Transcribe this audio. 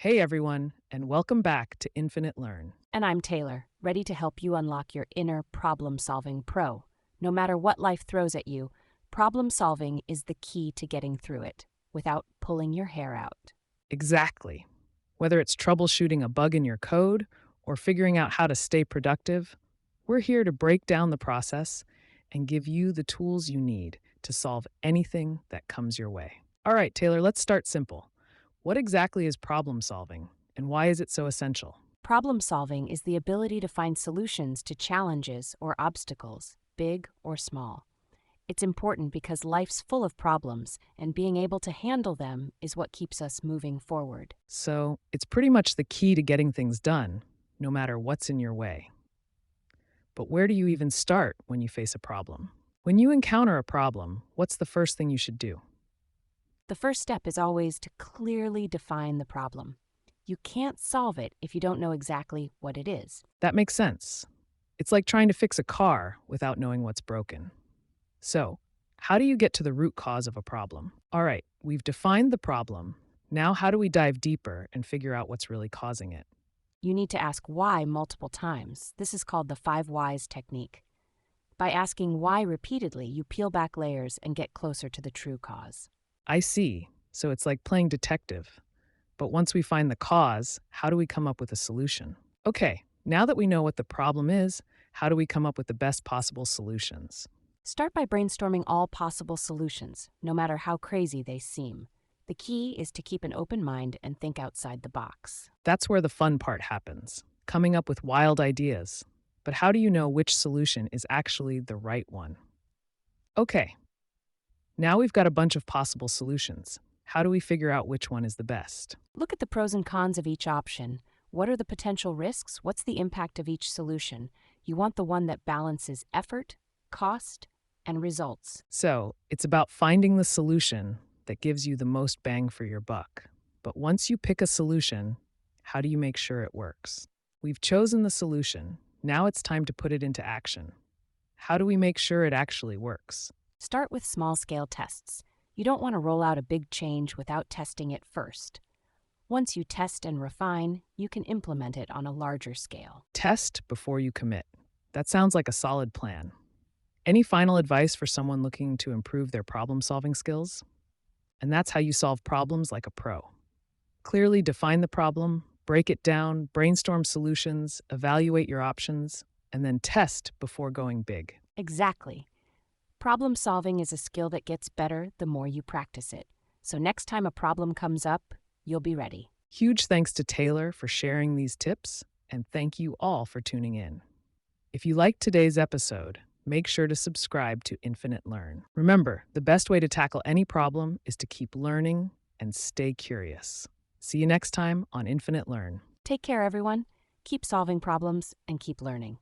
Hey everyone, and welcome back to Infinite Learn. And I'm Taylor, ready to help you unlock your inner problem solving pro. No matter what life throws at you, problem solving is the key to getting through it without pulling your hair out. Exactly. Whether it's troubleshooting a bug in your code or figuring out how to stay productive, we're here to break down the process and give you the tools you need to solve anything that comes your way. All right, Taylor, let's start simple. What exactly is problem solving and why is it so essential? Problem solving is the ability to find solutions to challenges or obstacles, big or small. It's important because life's full of problems, and being able to handle them is what keeps us moving forward. So, it's pretty much the key to getting things done, no matter what's in your way. But where do you even start when you face a problem? When you encounter a problem, what's the first thing you should do? The first step is always to clearly define the problem. You can't solve it if you don't know exactly what it is. That makes sense. It's like trying to fix a car without knowing what's broken. So, how do you get to the root cause of a problem? All right, we've defined the problem. Now, how do we dive deeper and figure out what's really causing it? You need to ask why multiple times. This is called the 5 whys technique. By asking why repeatedly, you peel back layers and get closer to the true cause. I see. So, it's like playing detective. But once we find the cause, how do we come up with a solution? Okay, now that we know what the problem is, how do we come up with the best possible solutions? Start by brainstorming all possible solutions, no matter how crazy they seem. The key is to keep an open mind and think outside the box. That's where the fun part happens, coming up with wild ideas. But how do you know which solution is actually the right one? Okay, now we've got a bunch of possible solutions. How do we figure out which one is the best? Look at the pros and cons of each option. What are the potential risks? What's the impact of each solution? You want the one that balances effort, cost, and results. So, it's about finding the solution that gives you the most bang for your buck. But once you pick a solution, how do you make sure it works? We've chosen the solution. Now it's time to put it into action. How do we make sure it actually works? Start with small-scale tests. You don't want to roll out a big change without testing it first. Once you test and refine, you can implement it on a larger scale. Test before you commit. That sounds like a solid plan. Any final advice for someone looking to improve their problem solving skills? And that's how you solve problems like a pro. Clearly define the problem, break it down, brainstorm solutions, evaluate your options, and then test before going big. Exactly. Problem solving is a skill that gets better the more you practice it. So next time a problem comes up, you'll be ready. Huge thanks to Taylor for sharing these tips, and thank you all for tuning in. If you liked today's episode, make sure to subscribe to Infinite Learn. Remember, the best way to tackle any problem is to keep learning and stay curious. See you next time on Infinite Learn. Take care, everyone. Keep solving problems and keep learning.